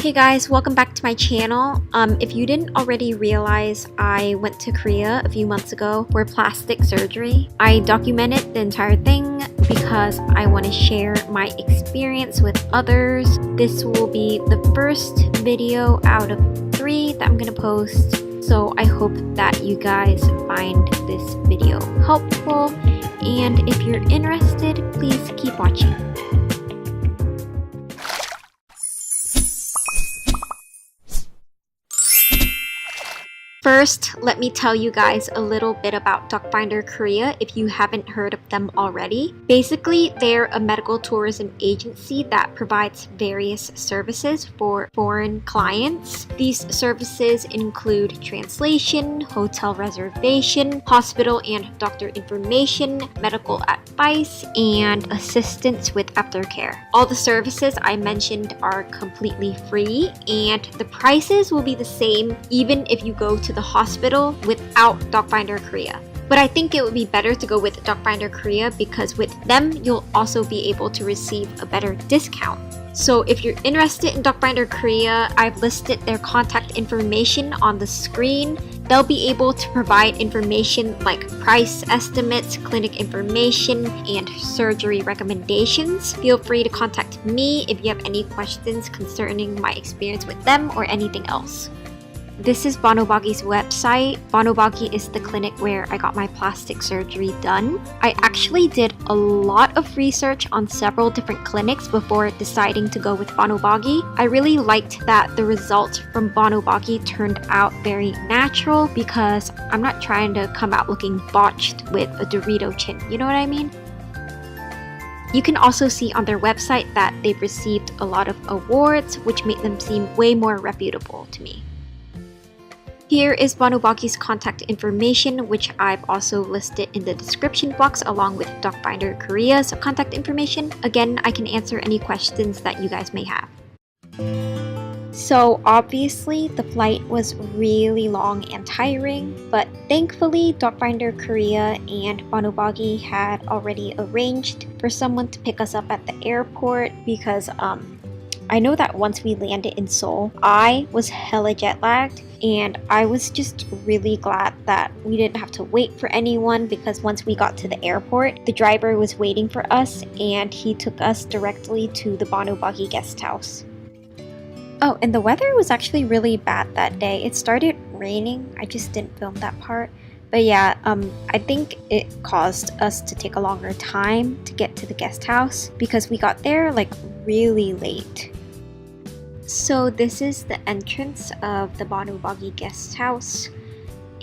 Hey guys, welcome back to my channel. If you didn't already realize, I went to Korea a few months ago for plastic surgery. I documented the entire thing because I want to share my experience with others. This will be the first video out of 3 that I'm gonna post. So I hope that you guys find this video helpful. And if you're interested, please keep watching. First, let me tell you guys a little bit about DocFinder Korea if you haven't heard of them already. Basically, they're a medical tourism agency that provides various services for foreign clients. These services include translation, hotel reservation, hospital and doctor information, medical advice, and assistance with aftercare. All the services I mentioned are completely free, and the prices will be the same even if you go to the hospital without DocFinder Korea. But I think it would be better to go with DocFinder Korea because with them, you'll also be able to receive a better discount. So if you're interested in DocFinder Korea, I've listed their contact information on the screen. They'll be able to provide information like price estimates, clinic information, and surgery recommendations. Feel free to contact me if you have any questions concerning my experience with them or anything else. This is Banobagi's website. Banobagi is the clinic where I got my plastic surgery done. I actually did a lot of research on several different clinics before deciding to go with Banobagi. I really liked that the results from Banobagi turned out very natural because I'm not trying to come out looking botched with a Dorito chin, you know what I mean? You can also see on their website that they've received a lot of awards, which make them seem way more reputable to me. Here is Banobagi's contact information, which I've also listed in the description box along with DocFinder Korea's contact information. Again, I can answer any questions that you guys may have. So obviously the flight was really long and tiring, but thankfully DocFinder Korea and Banobagi had already arranged for someone to pick us up at the airport because I know that once we landed in Seoul, I was hella jet lagged, and I was just really glad that we didn't have to wait for anyone because once we got to the airport, the driver was waiting for us and he took us directly to the Banobagi guest house. Oh, and the weather was actually really bad that day. It started raining. I just didn't film that part. But yeah, I think it caused us to take a longer time to get to the guest house because we got there like really late. So this is the entrance of the Banobagi guest house,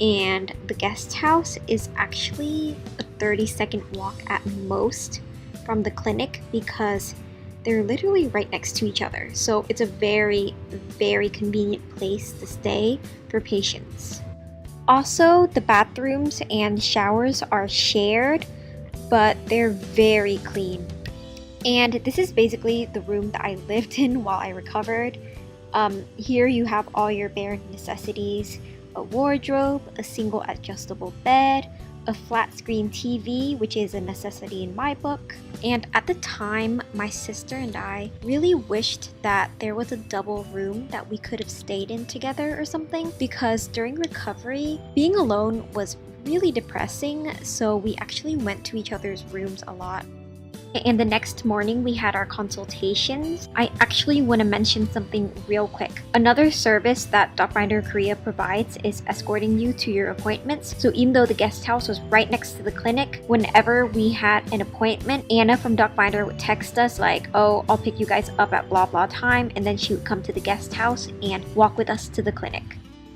and the guest house is actually a 30-second walk at most from the clinic because they're literally right next to each other. So it's a very, very convenient place to stay for patients. Also, the bathrooms and showers are shared, but they're very clean. And this is basically the room that I lived in while I recovered. Here you have all your bare necessities, a wardrobe, a single adjustable bed, a flat screen TV, which is a necessity in my book. And at the time, my sister and I really wished that there was a double room that we could have stayed in together or something, because during recovery, being alone was really depressing, so we actually went to each other's rooms a lot. And the next morning we had our consultations. I actually want to mention something real quick. Another service that DocFinder Korea provides is escorting you to your appointments. So even though the guest house was right next to the clinic, whenever we had an appointment, Anna from DocFinder would text us like, oh, I'll pick you guys up at blah blah time, and then she would come to the guest house and walk with us to the clinic.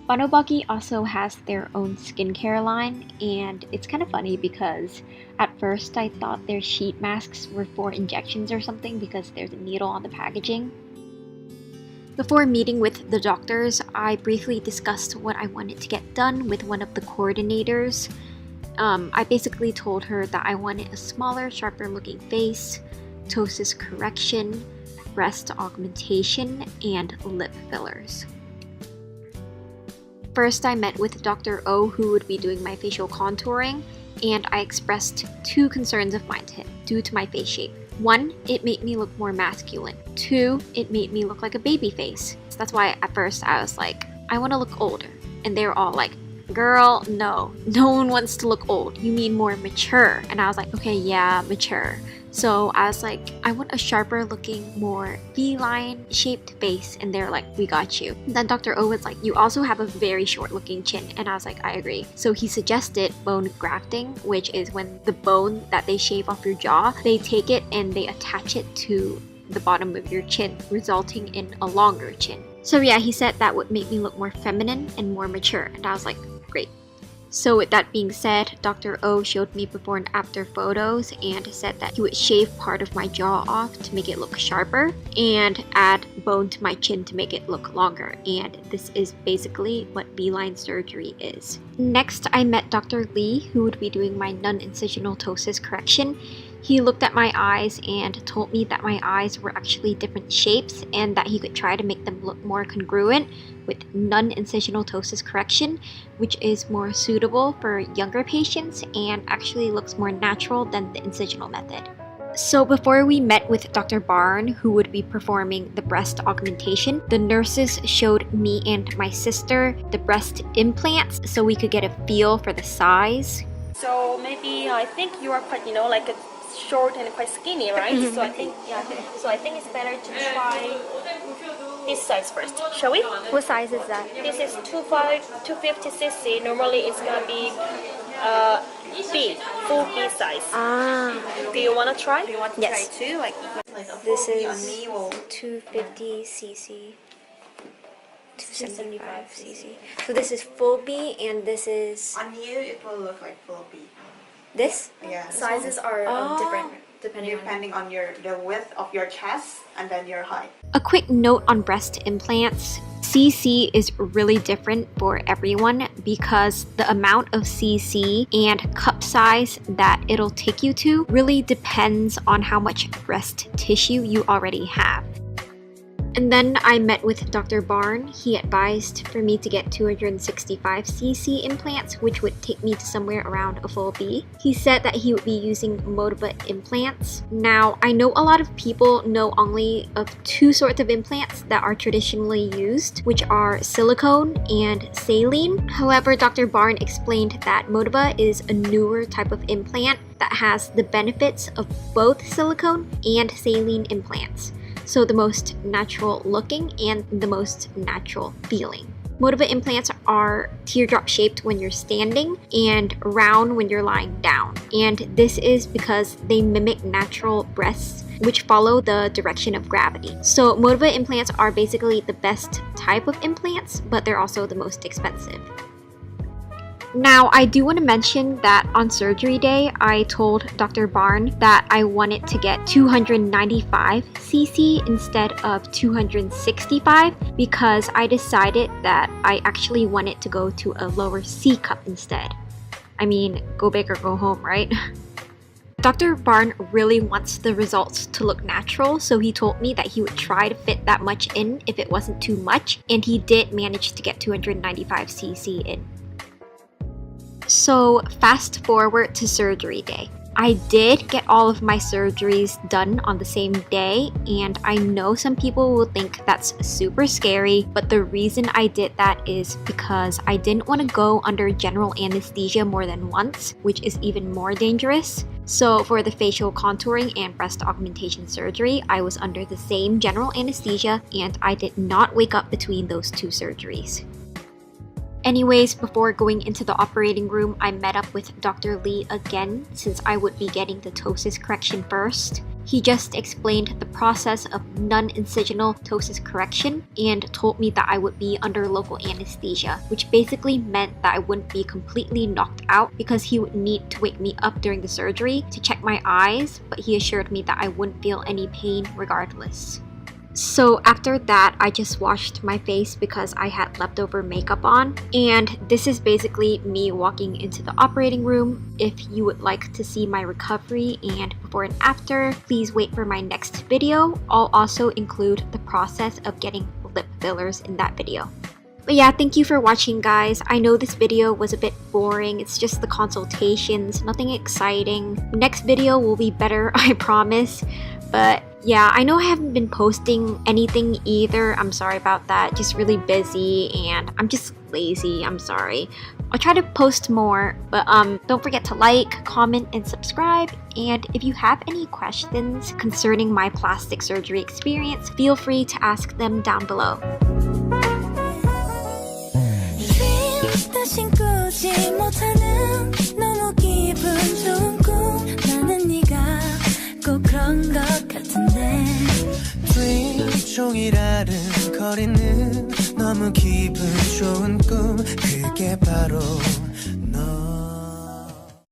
Banobagi also has their own skincare line, and it's kind of funny because at first I thought their sheet masks were for injections or something because there's a needle on the packaging. Before meeting with the doctors, I briefly discussed what I wanted to get done with one of the coordinators. I basically told her that I wanted a smaller, sharper looking face, ptosis correction, breast augmentation, and lip fillers. First, I met with Dr. O, who would be doing my facial contouring, and I expressed 2 concerns of mine to him due to my face shape. 1, it made me look more masculine. 2, it made me look like a baby face. So that's why at first I was like, I want to look older. And they were all like, girl, no one wants to look old. You mean more mature. And I was like, okay, yeah, mature. So I was like, I want a sharper looking, more feline shaped face. And they're like, we got you. And then Dr. O was like, you also have a very short looking chin. And I was like, I agree. So he suggested bone grafting, which is when the bone that they shave off your jaw, they take it and they attach it to the bottom of your chin, resulting in a longer chin. So yeah, he said that would make me look more feminine and more mature. And I was like, great. So with that being said, Dr. O showed me before and after photos and said that he would shave part of my jaw off to make it look sharper and add bone to my chin to make it look longer. And this is basically what B-line surgery is. Next, I met Dr. Lee, who would be doing my non-incisional ptosis correction. He looked at my eyes and told me that my eyes were actually different shapes and that he could try to make them look more congruent with non-incisional ptosis correction, which is more suitable for younger patients and actually looks more natural than the incisional method. So before we met with Dr. Barn, who would be performing the breast augmentation, the nurses showed me and my sister the breast implants so we could get a feel for the size. So maybe I think you are quite, like a short and quite skinny, right? So I think, it's better to try this size first. Shall we? What size is that? This is 250 cc. Normally it's gonna be B, full B size. Do you wanna try? Do you want to Yes. try too? Like This is on me will 250 cc. 275 cc. So this is full B and this is on you it will look like full B. this? Yeah. Sizes are different depending on the width of your chest and then your height. A quick note on breast implants. CC is really different for everyone because the amount of CC and cup size that it'll take you to really depends on how much breast tissue you already have. And then I met with Dr. Barn. He advised for me to get 265cc implants, which would take me to somewhere around a full B. He said that he would be using Motiva implants. Now, I know a lot of people know only of 2 sorts of implants that are traditionally used, which are silicone and saline. However, Dr. Barn explained that Motiva is a newer type of implant that has the benefits of both silicone and saline implants. So the most natural looking and the most natural feeling. Motiva implants are teardrop shaped when you're standing and round when you're lying down. And this is because they mimic natural breasts which follow the direction of gravity. So Motiva implants are basically the best type of implants, but they're also the most expensive. Now, I do want to mention that on surgery day, I told Dr. Barn that I wanted to get 295cc instead of 265 because I decided that I actually wanted to go to a lower C cup instead. I mean, go big or go home, right? Dr. Barn really wants the results to look natural, so he told me that he would try to fit that much in if it wasn't too much, and he did manage to get 295cc in. So fast forward to surgery day. I did get all of my surgeries done on the same day, and I know some people will think that's super scary, but the reason I did that is because I didn't want to go under general anesthesia more than once, which is even more dangerous. So for the facial contouring and breast augmentation surgery, I was under the same general anesthesia, and I did not wake up between those 2 surgeries. Anyways, before going into the operating room, I met up with Dr. Lee again since I would be getting the ptosis correction first. He just explained the process of non-incisional ptosis correction and told me that I would be under local anesthesia, which basically meant that I wouldn't be completely knocked out because he would need to wake me up during the surgery to check my eyes, but he assured me that I wouldn't feel any pain regardless. So after that, I just washed my face because I had leftover makeup on. And this is basically me walking into the operating room. If you would like to see my recovery and before and after, please wait for my next video. I'll also include the process of getting lip fillers in that video. But yeah, thank you for watching, guys. I know this video was a bit boring. It's just the consultations, nothing exciting. Next video will be better, I promise. But yeah, I know I haven't been posting anything either. I'm sorry about that. Just really busy and I'm just lazy. I'm sorry. I'll try to post more, but don't forget to like, comment, and subscribe. And if you have any questions concerning my plastic surgery experience, feel free to ask them down below. 다신 꾸지 못하는 너무 기분 좋은 꿈 나는 네가 꼭 그런 것 같은데 종일 아른거리는 너무 기분 좋은 꿈 그게 바로